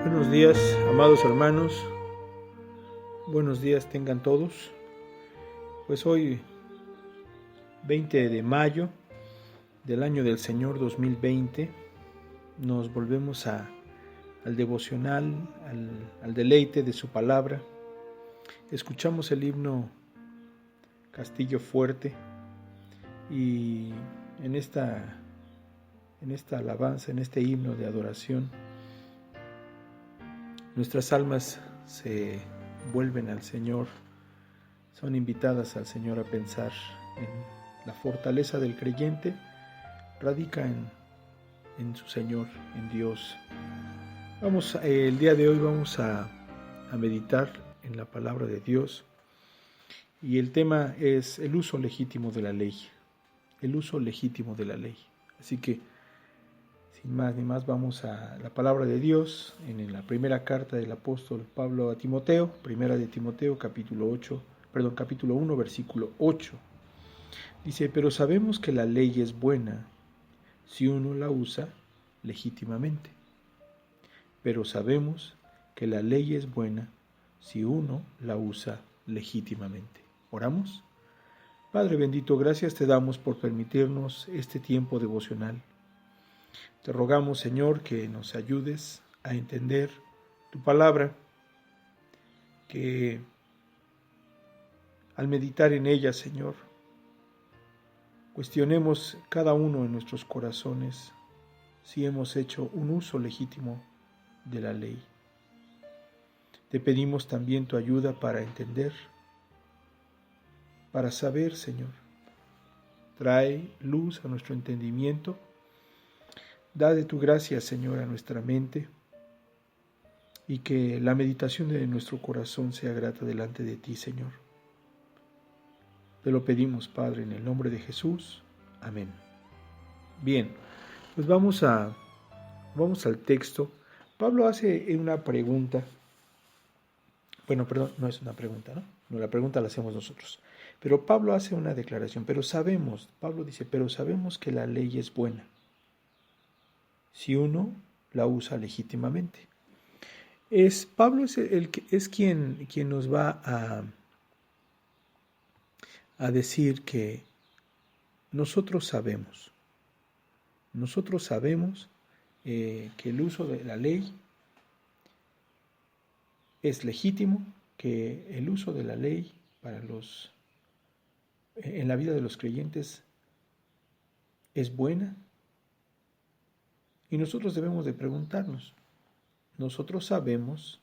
Buenos días, amados hermanos. Buenos días tengan todos. Pues hoy, 20 de mayo del año del Señor 2020, nos volvemos al devocional, al deleite de su palabra. Escuchamos el himno Castillo Fuerte y en esta alabanza, en este himno de adoración, nuestras almas se vuelven al Señor, son invitadas al Señor a pensar en la fortaleza del creyente, radica en su Señor, en Dios. El día de hoy vamos a meditar en la palabra de Dios y el tema es el uso legítimo de la ley, el uso legítimo de la ley. Así que sin más ni más vamos a la palabra de Dios en la primera carta del apóstol Pablo a Timoteo, primera de Timoteo, capítulo 1, versículo 8. Dice: pero sabemos que la ley es buena si uno la usa legítimamente. Pero sabemos que la ley es buena si uno la usa legítimamente. ¿Oramos? Padre bendito, gracias te damos por permitirnos este tiempo devocional. Te rogamos, Señor, que nos ayudes a entender tu palabra, que al meditar en ella, Señor, cuestionemos cada uno en nuestros corazones si hemos hecho un uso legítimo de la ley. Te pedimos también tu ayuda para entender, para saber, Señor. Trae luz a nuestro entendimiento. Da de tu gracia, Señor, a nuestra mente y que la meditación de nuestro corazón sea grata delante de ti, Señor. Te lo pedimos, Padre, en el nombre de Jesús. Amén. Bien, pues vamos al texto. Pablo hace una pregunta. Bueno, perdón, no es una pregunta, ¿no? No, la pregunta la hacemos nosotros. Pero Pablo hace una declaración. Pablo dice, pero sabemos que la ley es buena si uno la usa legítimamente. Pablo es quien nos va a decir que nosotros sabemos que el uso de la ley es legítimo, que el uso de la ley en la vida de los creyentes es buena. Y nosotros debemos de preguntarnos, nosotros sabemos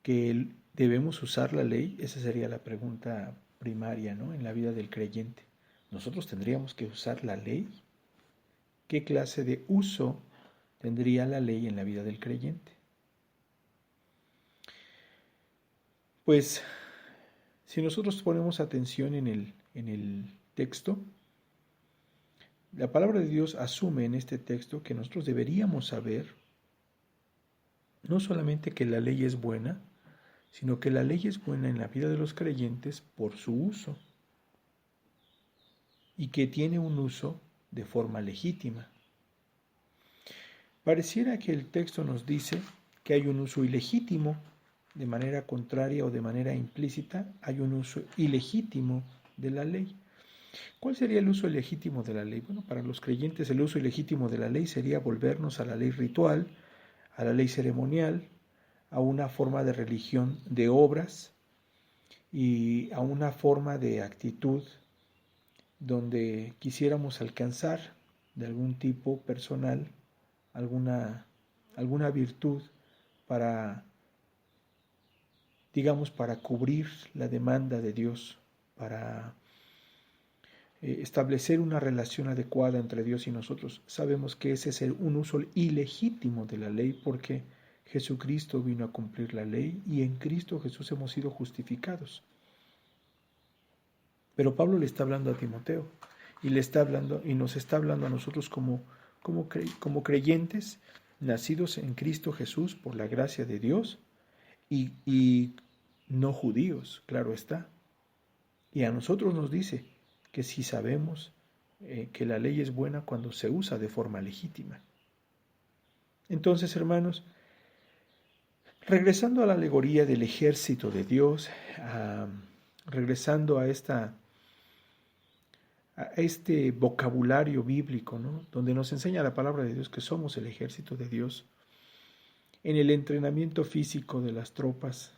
que debemos usar la ley. Esa sería la pregunta primaria, ¿no? En la vida del creyente. ¿Nosotros tendríamos que usar la ley? ¿Qué clase de uso tendría la ley en la vida del creyente? Pues, si nosotros ponemos atención en el texto, la palabra de Dios asume en este texto que nosotros deberíamos saber no solamente que la ley es buena, sino que la ley es buena en la vida de los creyentes por su uso y que tiene un uso de forma legítima. Pareciera que el texto nos dice que hay un uso ilegítimo, de manera contraria o de manera implícita, hay un uso ilegítimo de la ley. ¿Cuál sería el uso ilegítimo de la ley? Bueno, para los creyentes el uso ilegítimo de la ley sería volvernos a la ley ritual, a la ley ceremonial, a una forma de religión de obras y a una forma de actitud donde quisiéramos alcanzar de algún tipo personal alguna virtud para cubrir la demanda de Dios, para establecer una relación adecuada entre Dios y nosotros. Sabemos que ese es un uso ilegítimo de la ley porque Jesucristo vino a cumplir la ley y en Cristo Jesús hemos sido justificados. Pero Pablo le está hablando a Timoteo y nos está hablando a nosotros como creyentes nacidos en Cristo Jesús por la gracia de Dios y no judíos, claro está. Y a nosotros nos dice que si sabemos que la ley es buena cuando se usa de forma legítima. Entonces, hermanos, regresando a la alegoría del ejército de Dios, regresando a este vocabulario bíblico, ¿no? Donde nos enseña la palabra de Dios que somos el ejército de Dios, en el entrenamiento físico de las tropas,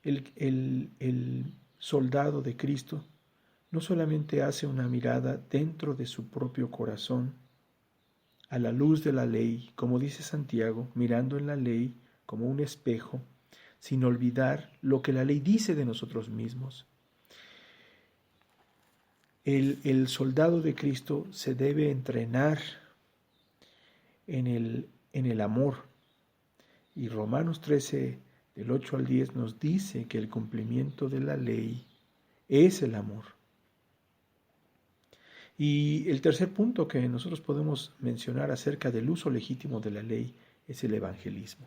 el soldado de Cristo no solamente hace una mirada dentro de su propio corazón, a la luz de la ley, como dice Santiago, mirando en la ley como un espejo, sin olvidar lo que la ley dice de nosotros mismos. El soldado de Cristo se debe entrenar en el amor. Y Romanos 13, del 8 al 10, nos dice que el cumplimiento de la ley es el amor. Y el tercer punto que nosotros podemos mencionar acerca del uso legítimo de la ley es el evangelismo.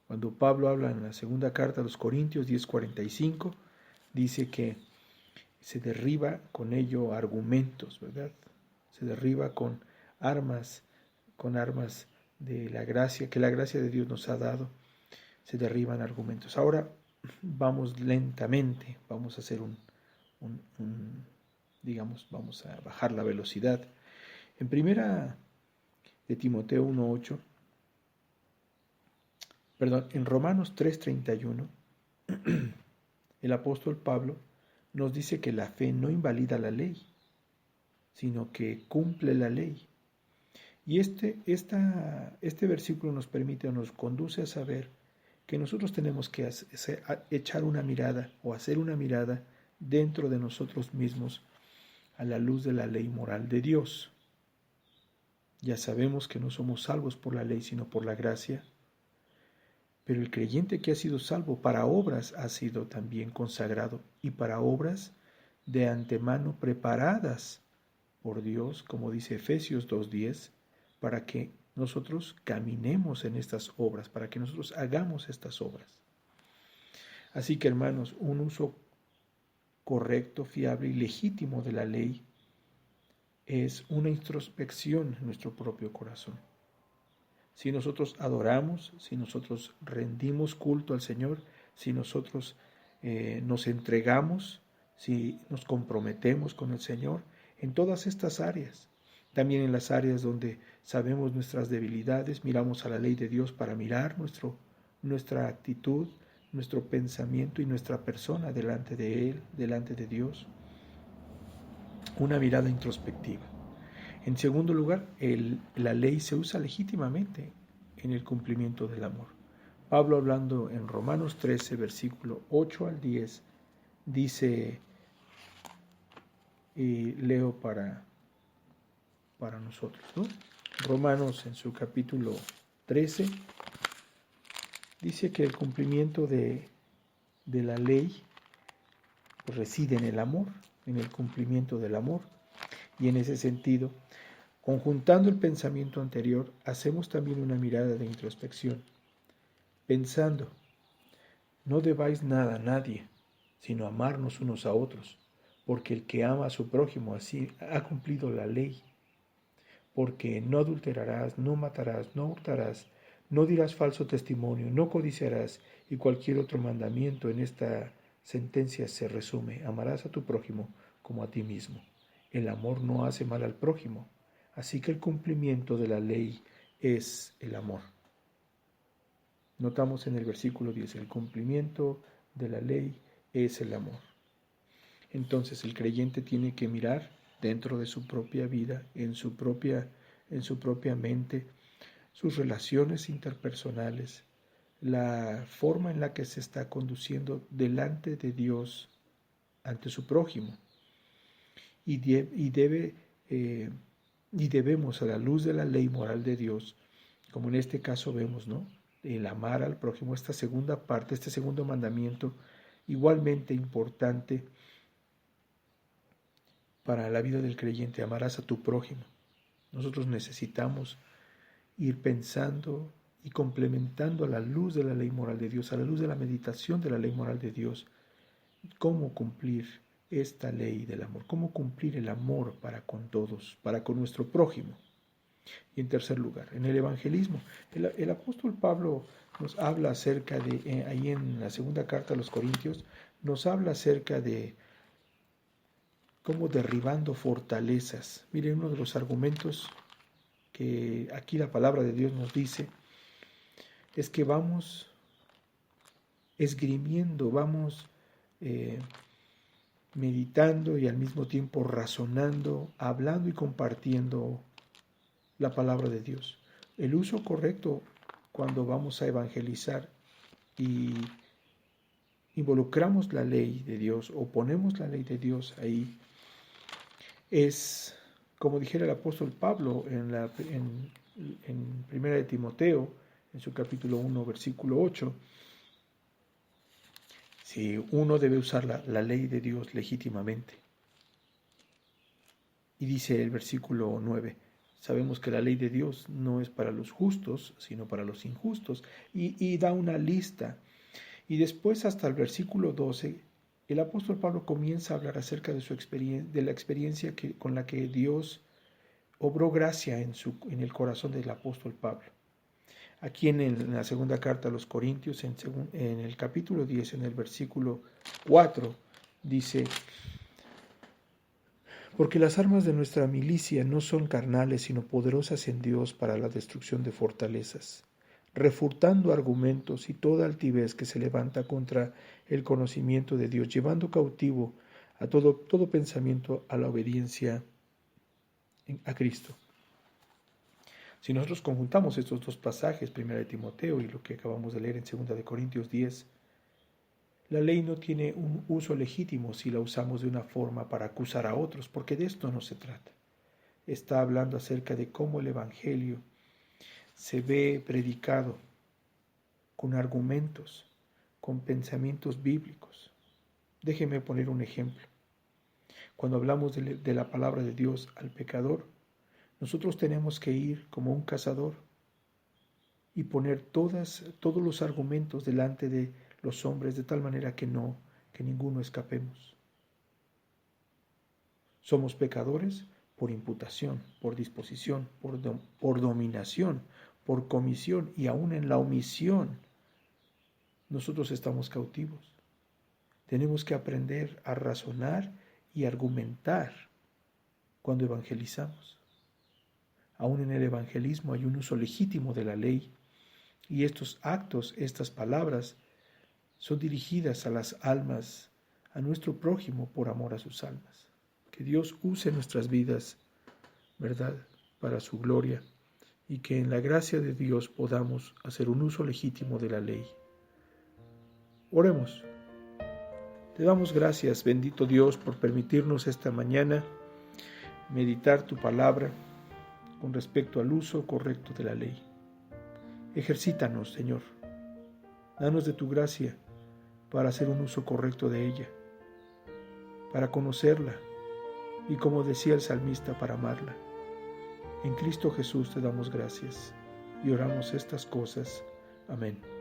Cuando Pablo habla en la segunda carta a los Corintios 10:45, dice que se derriba con ello argumentos, ¿verdad? Se derriba con armas de la gracia, que la gracia de Dios nos ha dado, se derriban argumentos. Ahora vamos lentamente, vamos a hacer vamos a bajar la velocidad. En primera de Timoteo 1:8, en Romanos 3:31, el apóstol Pablo nos dice que la fe no invalida la ley, sino que cumple la ley. Y este versículo nos permite o nos conduce a saber que nosotros tenemos que echar una mirada o hacer una mirada dentro de nosotros mismos a la luz de la ley moral de Dios. Ya sabemos que no somos salvos por la ley, sino por la gracia. Pero el creyente que ha sido salvo para obras ha sido también consagrado, y para obras de antemano preparadas por Dios, como dice Efesios 2:10, para que nosotros caminemos en estas obras, para que nosotros hagamos estas obras. Así que, hermanos, un uso correcto, fiable y legítimo de la ley es una introspección en nuestro propio corazón. Si nosotros adoramos, si nosotros rendimos culto al Señor, si nosotros nos entregamos, si nos comprometemos con el Señor, en todas estas áreas, también en las áreas donde sabemos nuestras debilidades, miramos a la ley de Dios para mirar nuestra actitud, nuestro pensamiento y nuestra persona delante de Él, delante de Dios. Una mirada introspectiva. En segundo lugar, la ley se usa legítimamente en el cumplimiento del amor. Pablo, hablando en Romanos 13, versículo 8 al 10, dice, y leo para nosotros, ¿no? Romanos, en su capítulo 13, dice que el cumplimiento de la ley reside en el amor, en el cumplimiento del amor. Y en ese sentido, conjuntando el pensamiento anterior, hacemos también una mirada de introspección, pensando, no debáis nada a nadie, sino amarnos unos a otros, porque el que ama a su prójimo así ha cumplido la ley. Porque no adulterarás, no matarás, no hurtarás, no dirás falso testimonio, no codiciarás, y cualquier otro mandamiento en esta sentencia se resume, amarás a tu prójimo como a ti mismo. El amor no hace mal al prójimo, así que el cumplimiento de la ley es el amor. Notamos en el versículo 10, el cumplimiento de la ley es el amor. Entonces el creyente tiene que mirar dentro de su propia vida, en su propia mente, sus relaciones interpersonales, la forma en la que se está conduciendo delante de Dios ante su prójimo. Y debemos, a la luz de la ley moral de Dios, como en este caso vemos, ¿no?, el amar al prójimo, esta segunda parte, este segundo mandamiento, igualmente importante para la vida del creyente, amarás a tu prójimo. Nosotros necesitamos ir pensando y complementando a la luz de la ley moral de Dios, a la luz de la meditación de la ley moral de Dios, cómo cumplir esta ley del amor, cómo cumplir el amor para con todos, para con nuestro prójimo. Y en tercer lugar, en el evangelismo. El apóstol Pablo nos habla acerca de, ahí en la segunda carta a los Corintios, nos habla acerca de cómo derribando fortalezas. Miren, uno de los argumentos que aquí la palabra de Dios nos dice es que vamos esgrimiendo, vamos meditando y al mismo tiempo razonando, hablando y compartiendo la palabra de Dios. El uso correcto cuando vamos a evangelizar y involucramos la ley de Dios o ponemos la ley de Dios ahí, es, como dijera el apóstol Pablo en 1 de Timoteo, en su capítulo 1, versículo 8, si uno debe usar la ley de Dios legítimamente. Y dice el versículo 9, sabemos que la ley de Dios no es para los justos, sino para los injustos, y da una lista. Y después hasta el versículo 12, el apóstol Pablo comienza a hablar acerca de la experiencia con la que Dios obró gracia en el corazón del apóstol Pablo. Aquí en la segunda carta a los Corintios, en el capítulo 10, en el versículo 4, dice: porque las armas de nuestra milicia no son carnales, sino poderosas en Dios para la destrucción de fortalezas, refutando argumentos y toda altivez que se levanta contra el conocimiento de Dios, llevando cautivo a todo pensamiento a la obediencia a Cristo. Si nosotros conjuntamos estos dos pasajes, 1 de Timoteo y lo que acabamos de leer en 2 de Corintios 10, la ley no tiene un uso legítimo si la usamos de una forma para acusar a otros, porque de esto no se trata. Está hablando acerca de cómo el Evangelio se ve predicado con argumentos, con pensamientos bíblicos. Déjeme poner un ejemplo. Cuando hablamos de la palabra de Dios al pecador, nosotros tenemos que ir como un cazador y poner todos los argumentos delante de los hombres de tal manera que ninguno escapemos. Somos pecadores por imputación, por disposición, por dominación, por comisión, y aún en la omisión nosotros estamos cautivos. Tenemos que aprender a razonar y argumentar cuando evangelizamos. Aún en el evangelismo hay un uso legítimo de la ley, y estos actos, estas palabras, son dirigidas a las almas, a nuestro prójimo por amor a sus almas. Que Dios use nuestras vidas, ¿verdad?, para su gloria, y que en la gracia de Dios podamos hacer un uso legítimo de la ley. Oremos. Te damos gracias, bendito Dios, por permitirnos esta mañana meditar tu palabra con respecto al uso correcto de la ley. Ejercítanos, Señor. Danos de tu gracia para hacer un uso correcto de ella, para conocerla y, como decía el salmista, para amarla. En Cristo Jesús te damos gracias y oramos estas cosas. Amén.